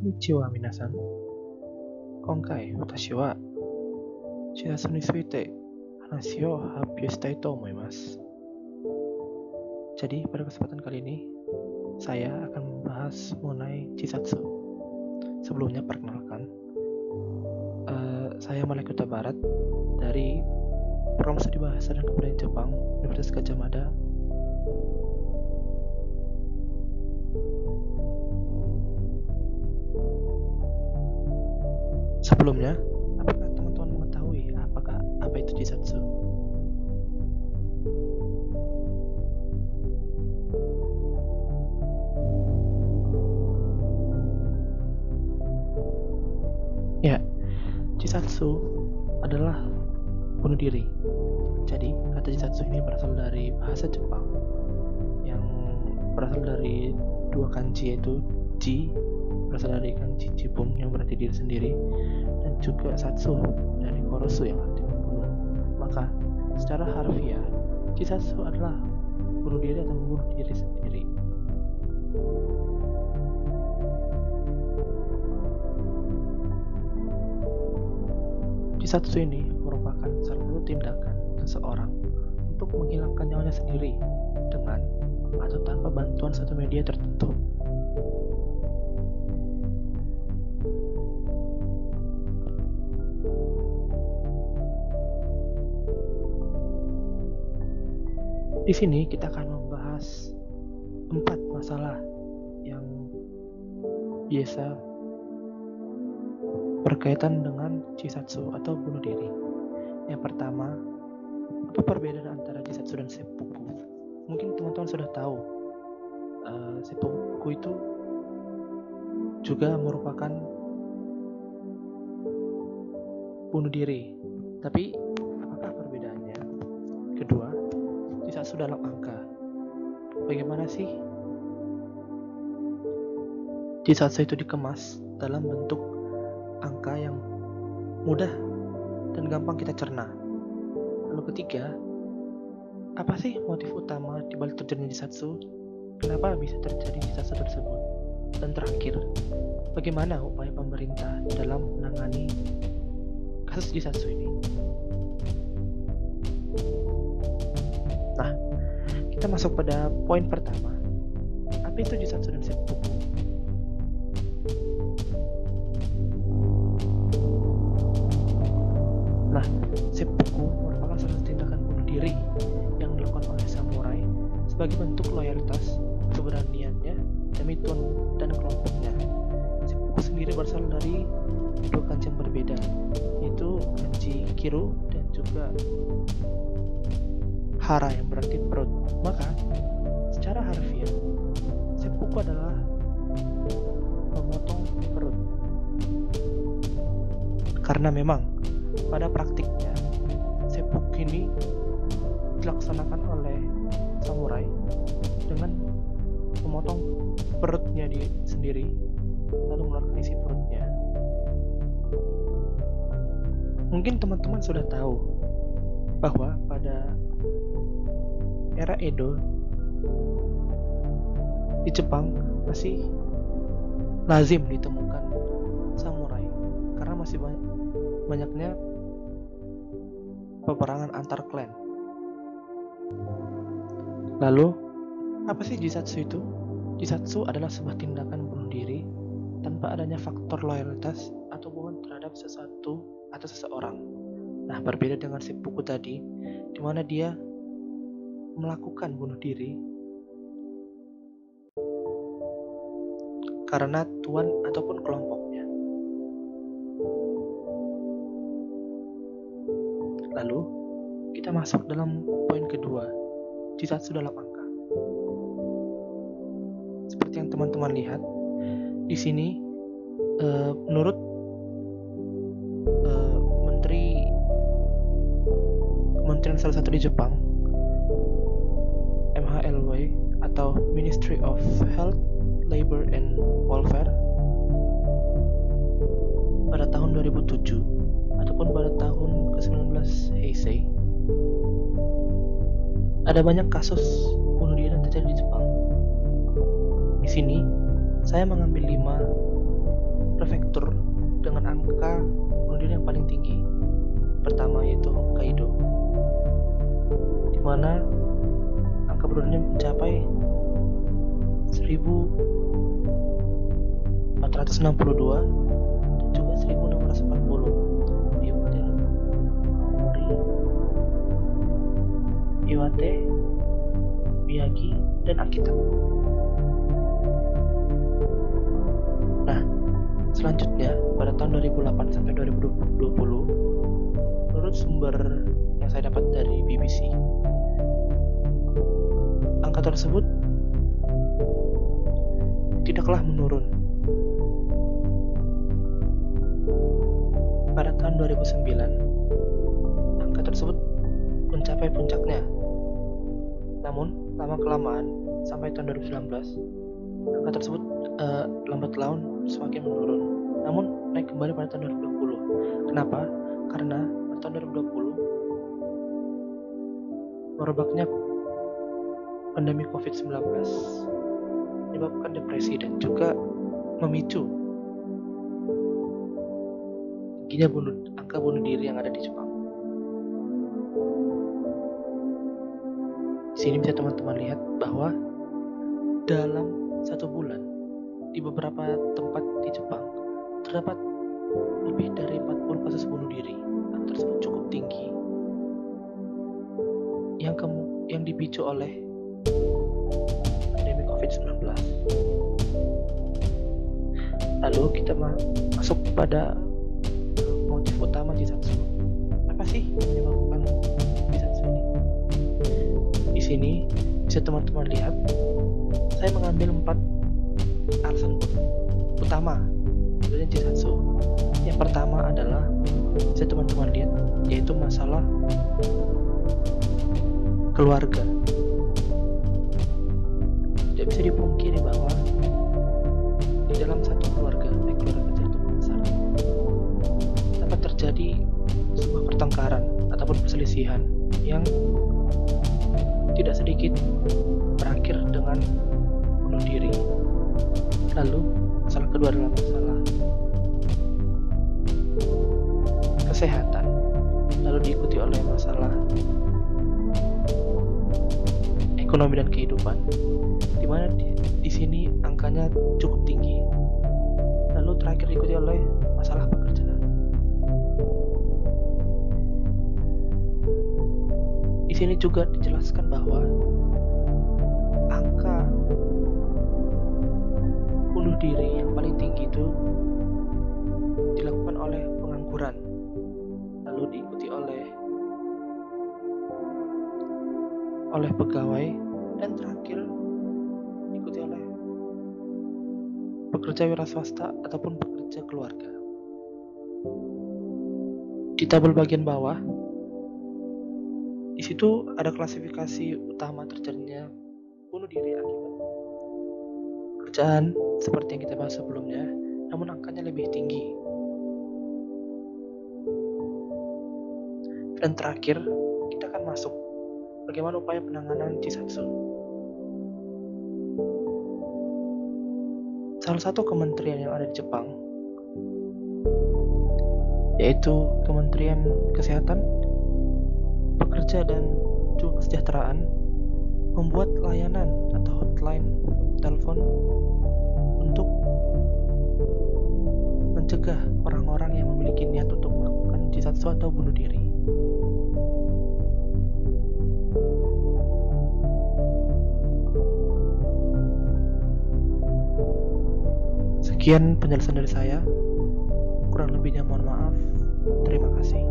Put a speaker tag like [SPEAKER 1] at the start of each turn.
[SPEAKER 1] Konnichiwa minasan. Konkai watashi wa Shiratsu ni tsuite hanashi o happyou shitai to omoimasu. Jadi pada kesempatan kali ini saya akan membahas mengenai Chisatsu. Sebelumnya perkenalkan, saya Malek Huta Barat dari Program Studi Bahasa dan Kebudayaan Jepang, Universitas Gadjah Mada. Sebelumnya, apakah teman-teman mengetahui apa itu Chisatsu? Ya, Chisatsu adalah bunuh diri. Jadi, kata Chisatsu ini berasal dari bahasa Jepang yang berasal dari dua kanji, yaitu ji, berasal dari kanji jibun yang berarti diri sendiri, dan juga satsu dari korosu yang arti membunuh. Maka, secara harfiah, Chisatsu adalah bunuh diri atau membunuh diri sendiri. Chisatsu ini merupakan salah satu tindakan seseorang untuk menghilangkan nyawanya sendiri dengan atau tanpa bantuan satu media tertentu. Di sini kita akan membahas 4 masalah yang biasa berkaitan dengan Chisatsu atau bunuh diri. Yang pertama, apa perbedaan antara Chisatsu dan seppuku? Mungkin teman-teman sudah tahu, seppuku itu juga merupakan bunuh diri. Tapi apakah perbedaannya? Kedua, Chisatsu dalam angka. Bagaimana sih Chisatsu itu dikemas dalam bentuk angka yang mudah dan gampang kita cerna. Lalu ketiga, apa sih motif utama di balik terjadinya Chisatsu? Kenapa bisa terjadi Chisatsu tersebut? Dan terakhir, bagaimana upaya pemerintah dalam menangani kasus Chisatsu ini? Nah, kita masuk pada poin pertama. Apa itu Chisatsu dan seppuku? Nah, seppuku merupakan salah satu tindakan bunuh diri yang dilakukan oleh samurai sebagai bentuk loyalitas, keberaniannya demi tuan dan kelompoknya. Seppuku sendiri berasal dari dua kanji yang berbeda, yaitu kanji kiru dan juga hara yang berarti perut. Maka, secara harfiah, seppuku adalah memotong perut. Karena memang pada praktiknya, seppuku ini dilaksanakan oleh samurai dengan memotong perutnya sendiri, lalu mengeluarkan isi perutnya. Mungkin teman-teman sudah tahu bahwa pada era Edo di Jepang masih lazim ditemukan samurai karena masih banyaknya peperangan antar klan. Lalu, apa sih Chisatsu itu? Chisatsu adalah sebuah tindakan bunuh diri tanpa adanya faktor loyalitas atau hubungan terhadap sesuatu atau seseorang. Nah, berbeda dengan seppuku tadi, di mana dia melakukan bunuh diri karena tuan ataupun kelompoknya. Lalu, kita masuk dalam poin kedua, Chisatsu dalam angka. Seperti yang teman-teman lihat, di sini menurut Kementerian salah satu di Jepang, MHLW atau Ministry of Health, Labor and Welfare, pada tahun 2007 ataupun pada tahun ke-19 Heisei, ada banyak kasus bunuh diri yang terjadi di Jepang. Di sini saya mengambil 5 prefektur dengan angka bunuh diri yang paling tinggi. Pertama yaitu Hokkaido, di mana angka bunuh diri mencapai 1462 dan juga 1640. Diikuti oleh Aomori, Iwate, Miyagi, dan Akita. Nah, selanjutnya pada tahun 2008 sampai 2020, menurut sumber yang saya dapat dari BBC, angka tersebut tidaklah menurun. Pada tahun 2009, angka tersebut mencapai puncaknya. Namun, lama-kelamaan sampai tahun 2019, angka tersebut lambat laun semakin menurun. Namun, naik kembali pada tahun 2020. Kenapa? Karena pada tahun 2020 merebaknya pandemi COVID-19 menyebabkan depresi dan juga memicu tingginya angka bunuh diri yang ada di Jepang. Di sini bisa teman-teman lihat bahwa dalam 1 bulan di beberapa tempat di Jepang terdapat lebih dari 40 kasus bunuh diri. Angka tersebut cukup tinggi yang dipicu oleh pandemi COVID-19. Lalu kita masuk pada motif utama Jisatsu. Apa sih yang menyebabkan Jisatsu ini? Di sini bisa teman-teman lihat, saya mengambil 4 alasan utama dari Jisatsu. Yang pertama adalah bisa teman-teman lihat, yaitu masalah keluarga. Tidak bisa dipungkiri bahwa di dalam satu keluarga, baik keluarga kecil atau besar, dapat terjadi sebuah pertengkaran ataupun perselisihan yang tidak sedikit berakhir dengan bunuh diri. Lalu masalah kedua adalah masalah kesehatan, lalu diikuti oleh masalah ekonomi dan kehidupan, di mana di sini angkanya cukup tinggi. Lalu terakhir diikuti oleh masalah pekerjaan. Di sini juga dijelaskan bahwa angka bunuh diri yang paling tinggi itu dilakukan oleh pengangguran, lalu diikuti oleh pegawai, dan terakhir diikuti oleh pekerja wira swasta ataupun pekerja keluarga. Di tabel bagian bawah, di situ ada klasifikasi utama terjadinya bunuh diri akibat pekerjaan seperti yang kita bahas sebelumnya, namun angkanya lebih tinggi. Dan terakhir, kita akan masuk bagaimana upaya penanganan Jisatsu. Salah satu kementerian yang ada di Jepang, yaitu Kementerian Kesehatan, Pekerja dan juga Kesejahteraan, membuat layanan atau hotline telepon untuk mencegah orang-orang yang memiliki niat untuk melakukan Jisatsu atau bunuh diri. Sekian penjelasan dari saya. Kurang lebihnya mohon maaf. Terima kasih.